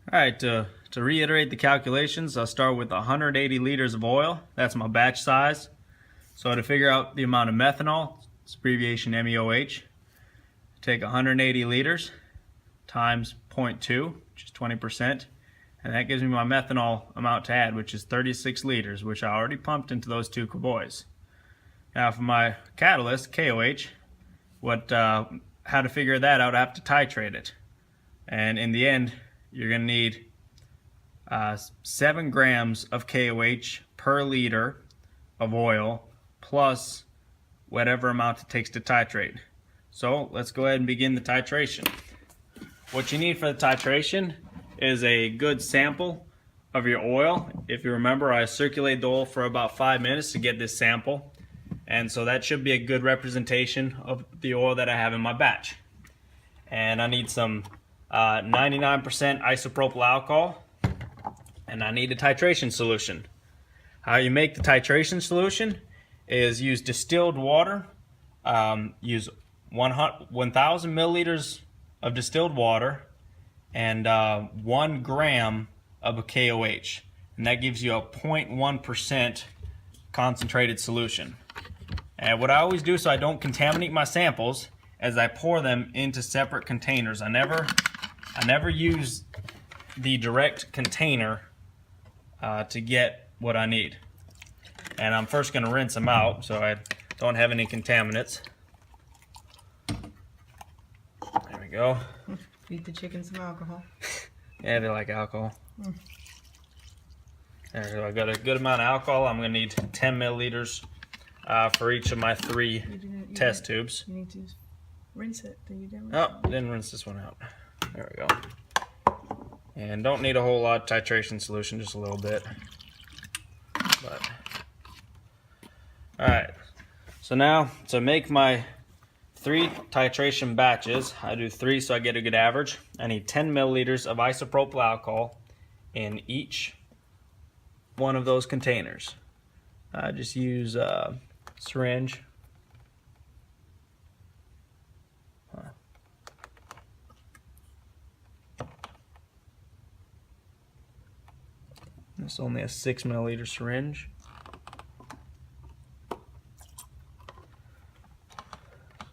Alright, to reiterate the calculations, I'll start with 180 liters of oil. That's my batch size. So to figure out the amount of methanol, it's abbreviation MEOH, take 180 liters times 0.2, which is 20%, and that gives me my methanol amount to add, which is 36 liters, which I already pumped into those two carboys. Now for my catalyst, KOH, how to figure that out, I have to titrate it. And in the end, you're going to need 7 grams of KOH per liter of oil plus whatever amount it takes to titrate. So let's go ahead and begin the titration. What you need for the titration is a good sample of your oil. If you remember, I circulated the oil for about 5 minutes to get this sample, and so that should be a good representation of the oil that I have in my batch. And I need some 99% isopropyl alcohol, and I need a titration solution. How you make the titration solution is use distilled water. Use 1,000 milliliters of distilled water and 1 gram of a KOH, and that gives you a 0.1% concentrated solution. And what I always do so I don't contaminate my samples is I pour them into separate containers. I never use the direct container to get what I need. And I'm first going to rinse them out so I don't have any contaminants. There we go. Feed the chickens some alcohol. Yeah, they like alcohol. There we go. I got a good amount of alcohol. I'm going to need 10 milliliters for each of my 3 test tubes. You need to rinse it. Didn't rinse this one out. There we go. And don't need a whole lot of titration solution, just a little bit. But alright, so now to make my 3 titration batches, I do 3 so I get a good average. I need 10 milliliters of isopropyl alcohol in each one of those containers. I just use a syringe. It's only a 6 milliliter syringe.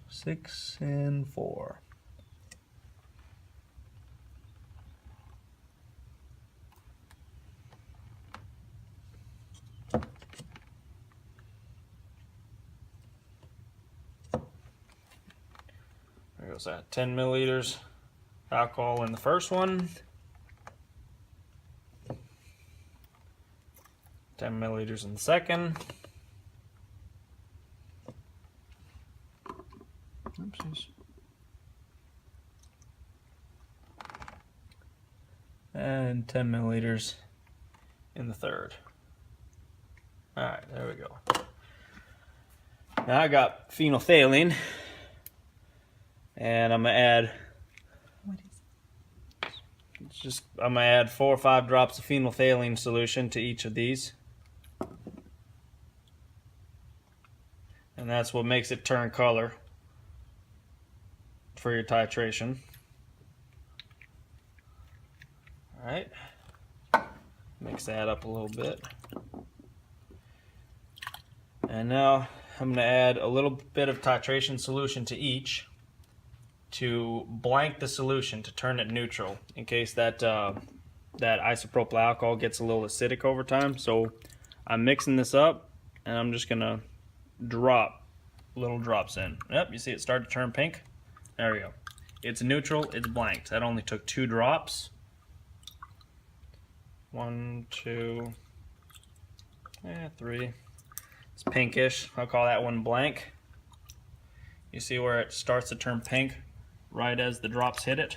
Six and 4. There goes that. 10 milliliters alcohol in the first one. 10 milliliters in the second. Oopsies. And 10 milliliters in the third. Alright, there we go. Now I got phenolphthalein, and I'm gonna add I'm gonna add 4 or 5 drops of phenolphthalein solution to each of these. And that's what makes it turn color for your titration. Alright, mix that up a little bit. And now I'm going to add a little bit of titration solution to each to blank the solution, to turn it neutral, in case that isopropyl alcohol gets a little acidic over time. So I'm mixing this up, and I'm just going to drop little drops in. Yep, you see it start to turn pink? There we go. It's neutral, it's blanked. That only took 2 drops. 1, 2, 3. It's pinkish. I'll call that one blank. You see where it starts to turn pink right as the drops hit it?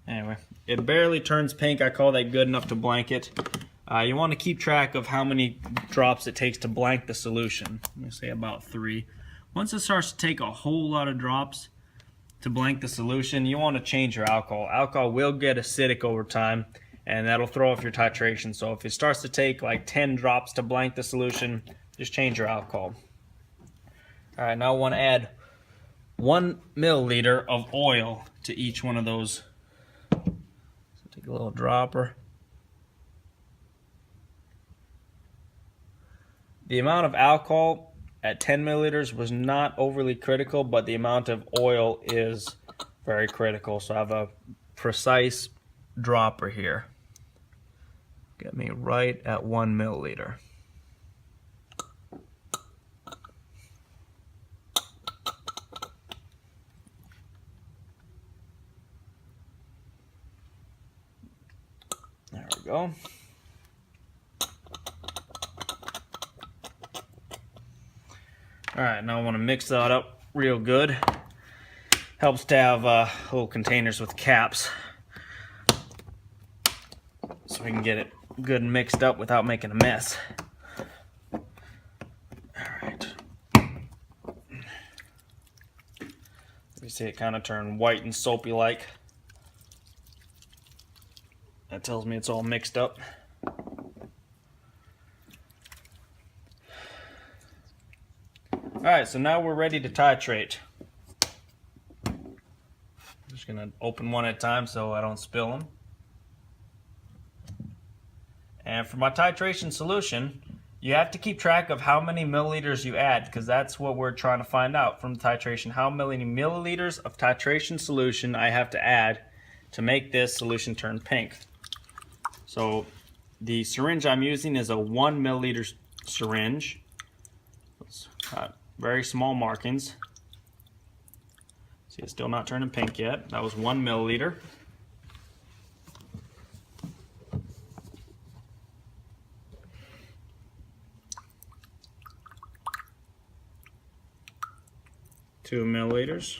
Anyway, it barely turns pink. I call that good enough to blank it. You want to keep track of how many drops it takes to blank the solution. Let me say about 3. Once it starts to take a whole lot of drops to blank the solution, you want to change your alcohol. Alcohol will get acidic over time, and that'll throw off your titration. So if it starts to take like 10 drops to blank the solution, just change your alcohol. Alright, now I want to add 1 milliliter of oil to each one of those. So take a little dropper. The amount of alcohol at 10 milliliters was not overly critical, but the amount of oil is very critical. So I have a precise dropper here. Get me right at 1 milliliter. There we go. Alright, now I want to mix that up real good. Helps to have little containers with caps so we can get it good and mixed up without making a mess. Alright. You see it kind of turn white and soapy like. That tells me it's all mixed up. Alright, so now we're ready to titrate. I'm just going to open one at a time so I don't spill them. And for my titration solution, you have to keep track of how many milliliters you add, because that's what we're trying to find out from titration. How many milliliters of titration solution I have to add to make this solution turn pink. So the syringe I'm using is a 1 milliliter syringe. It's got very small markings. See, it's still not turning pink yet. That was 1 milliliter. Two milliliters.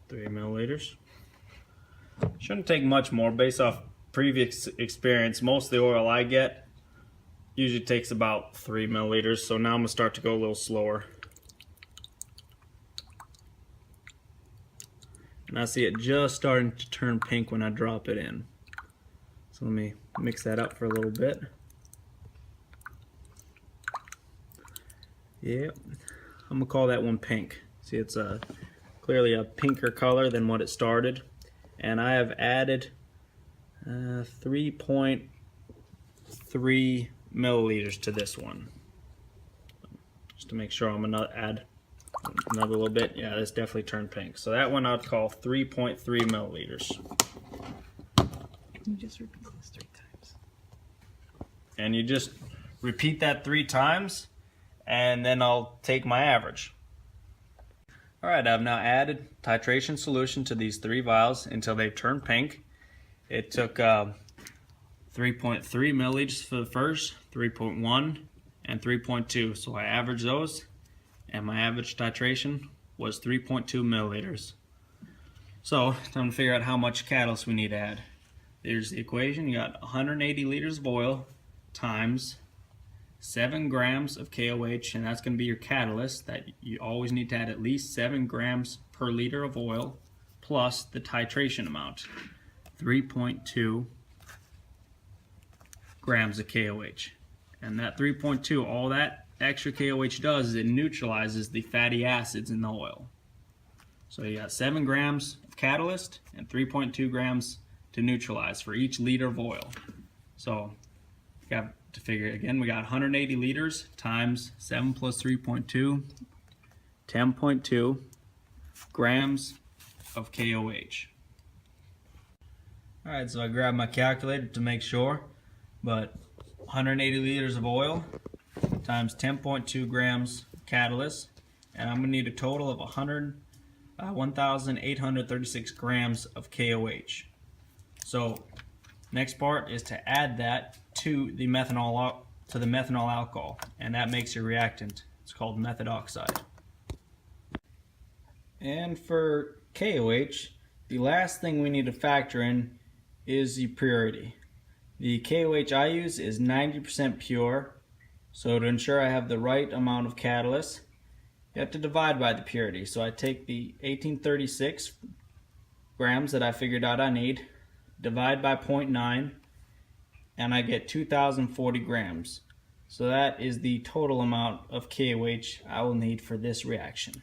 Three milliliters. Shouldn't take much more based off previous experience. Most of the oil I get usually takes about 3 milliliters, so now I'm gonna start to go a little slower. And I see it just starting to turn pink when I drop it in. So let me mix that up for a little bit. Yep, I'm gonna call that one pink. See, it's clearly a pinker color than what it started. And I have added 3.3 milliliters to this one. Just to make sure, I'm gonna add another little bit. Yeah, this definitely turned pink. So that one I'd call 3.3 milliliters. You just repeat this 3 times. And you just repeat that 3 times, and then I'll take my average. Alright, I've now added titration solution to these 3 vials until they turn pink. It took 3.3 milliliters for the first, 3.1, and 3.2. So I averaged those, and my average titration was 3.2 milliliters. So, time to figure out how much catalyst we need to add. There's the equation. You got 180 liters of oil times 7 grams of KOH, and that's going to be your catalyst. That you always need to add at least 7 grams per liter of oil, plus the titration amount, 3.2 grams of KOH. And that 3.2, all that extra KOH does is it neutralizes the fatty acids in the oil. So you got 7 grams of catalyst and 3.2 grams to neutralize for each liter of oil. So you got to figure it again. We got 180 liters times 7 plus 3.2, 10.2 grams of KOH. Alright, so I grabbed my calculator to make sure, but 180 liters of oil times 10.2 grams catalyst, and I'm going to need a total of 1,836 grams of KOH. So next part is to add that to the methanol alcohol, and that makes your reactant. It's called method oxide. And for KOH, the last thing we need to factor in is the purity. The KOH I use is 90% pure, so to ensure I have the right amount of catalyst You have to divide by the purity. So I take the 1836 grams that I figured out I need, divide by 0.9, and I get 2040 grams. So that is the total amount of KOH I will need for this reaction.